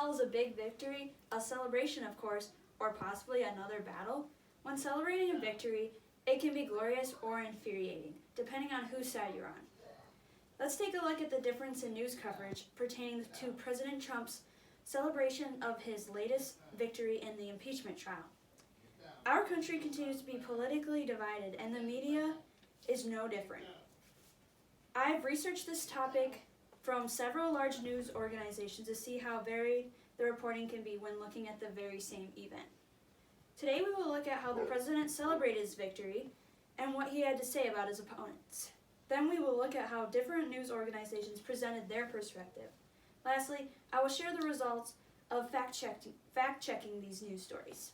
follows a big victory, a celebration of course, or possibly another battle, when celebrating a victory, it can be glorious or infuriating, depending on whose side you're on. Let's take a look at the difference in news coverage pertaining to President Trump's celebration of his latest victory in the impeachment trial. Our country continues to be politically divided, and the media is no different. I've researched this topic from several large news organizations to see how varied the reporting can be when looking at the very same event. Today we will look at how the president celebrated his victory and what he had to say about his opponents. Then we will look at how different news organizations presented their perspective. Lastly, I will share the results of fact-checking these news stories.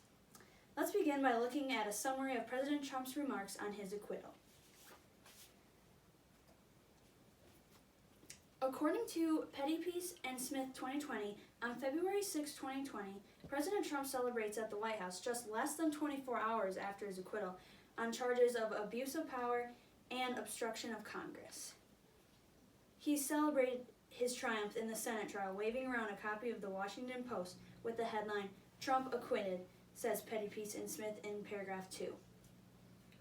Let's begin by looking at a summary of President Trump's remarks on his acquittal. According to Pettypiece and Smith 2020, on February 6, 2020, President Trump celebrates at the White House just less than 24 hours after his acquittal on charges of abuse of power and obstruction of Congress. He celebrated his triumph in the Senate trial, waving around a copy of the Washington Post with the headline, "Trump acquitted," says Pettypiece and Smith in paragraph 2.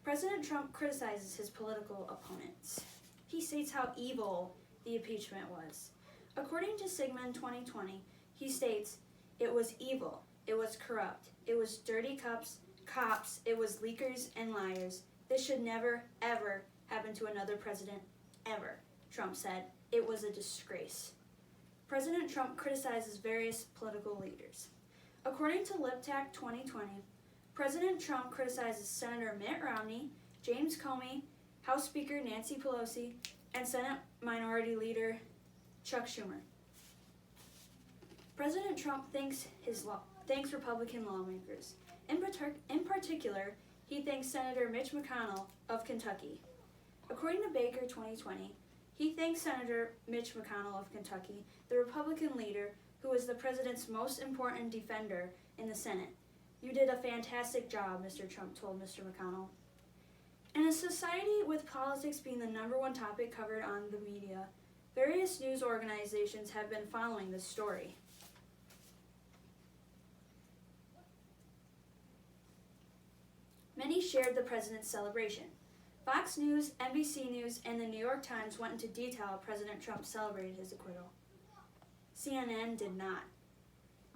President Trump criticizes his political opponents. He states how evil the impeachment was. According to Sigmund 2020, he states, "It was evil, it was corrupt, it was dirty cops, it was leakers and liars. This should never, ever happen to another president, ever," Trump said. "It was a disgrace." President Trump criticizes various political leaders. According to LipTac 2020, President Trump criticizes Senator Mitt Romney, James Comey, House Speaker Nancy Pelosi, and Senate Minority Leader Chuck Schumer. President Trump thanks Republican lawmakers. In particular, he thanks Senator Mitch McConnell of Kentucky. According to Baker 2020, he thanks Senator Mitch McConnell of Kentucky, the Republican leader who is the president's most important defender in the Senate. "You did a fantastic job," Mr. Trump told Mr. McConnell. In a society with politics being the #1 topic covered on the media, various news organizations have been following this story. Many shared the president's celebration. Fox News, NBC News, and the New York Times went into detail how President Trump celebrated his acquittal. CNN did not.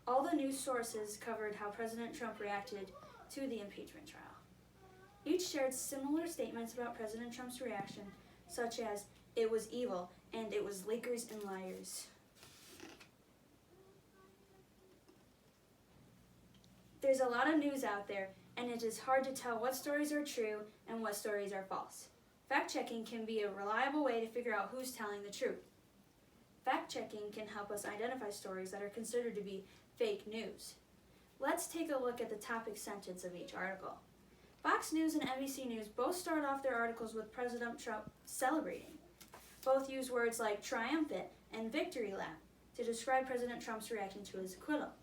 All the news sources covered how President Trump reacted to the impeachment trial. Each shared similar statements about President Trump's reaction, such as, "It was evil," and "It was leakers and liars." There's a lot of news out there, and it is hard to tell what stories are true and what stories are false. Fact-checking can be a reliable way to figure out who's telling the truth. Fact-checking can help us identify stories that are considered to be fake news. Let's take a look at the topic sentence of each article. Fox News and NBC News both start off their articles with President Trump celebrating. Both use words like triumphant and victory lap to describe President Trump's reaction to his acquittal.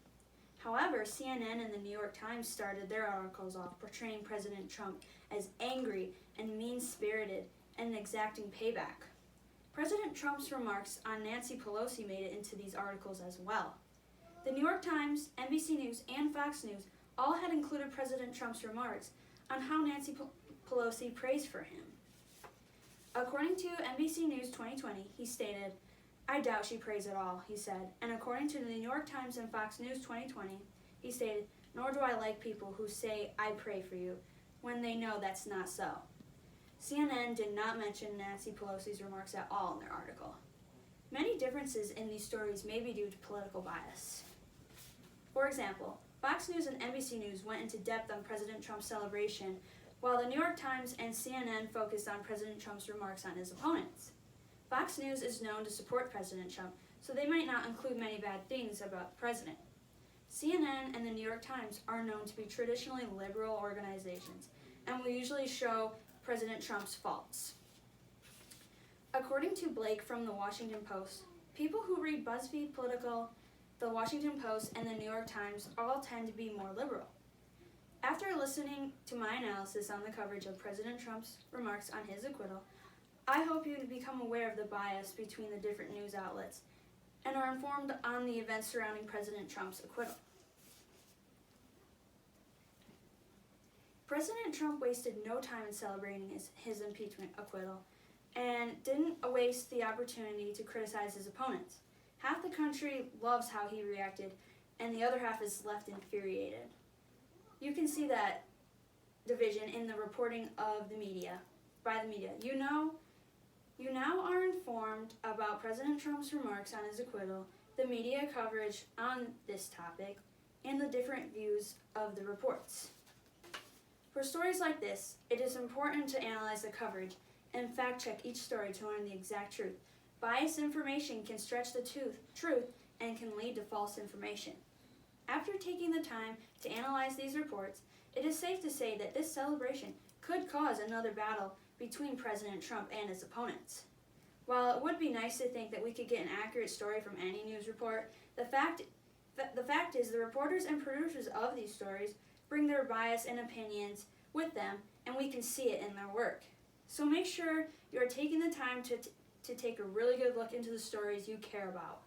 However, CNN and the New York Times started their articles off portraying President Trump as angry and mean-spirited and exacting payback. President Trump's remarks on Nancy Pelosi made it into these articles as well. The New York Times, NBC News, and Fox News all had included President Trump's remarks on how Nancy Pelosi prays for him. According to NBC News 2020, he stated, "I doubt she prays at all," he said. And according to the New York Times and Fox News 2020, he stated, "Nor do I like people who say, 'I pray for you,' when they know that's not so." CNN did not mention Nancy Pelosi's remarks at all in their article. Many differences in these stories may be due to political bias. For example, Fox News and NBC News went into depth on President Trump's celebration, while the New York Times and CNN focused on President Trump's remarks on his opponents. Fox News is known to support President Trump, so they might not include many bad things about the president. CNN and the New York Times are known to be traditionally liberal organizations and will usually show President Trump's faults. According to Blake from the Washington Post, people who read BuzzFeed, Political, the Washington Post, and the New York Times all tend to be more liberal. After listening to my analysis on the coverage of President Trump's remarks on his acquittal, I hope you become aware of the bias between the different news outlets and are informed on the events surrounding President Trump's acquittal. President Trump wasted no time in celebrating his impeachment acquittal and didn't waste the opportunity to criticize his opponents. Half the country loves how he reacted, and the other half is left infuriated. You can see that division in the reporting of the media, by the media. You now are informed about President Trump's remarks on his acquittal, the media coverage on this topic, and the different views of the reports. For stories like this, it is important to analyze the coverage and fact-check each story to learn the exact truth. Biased information can stretch the truth and can lead to false information. After taking the time to analyze these reports, it is safe to say that this celebration could cause another battle between President Trump and his opponents. While it would be nice to think that we could get an accurate story from any news report, the fact is the reporters and producers of these stories bring their bias and opinions with them, and we can see it in their work. So make sure you are taking the time to take a really good look into the stories you care about.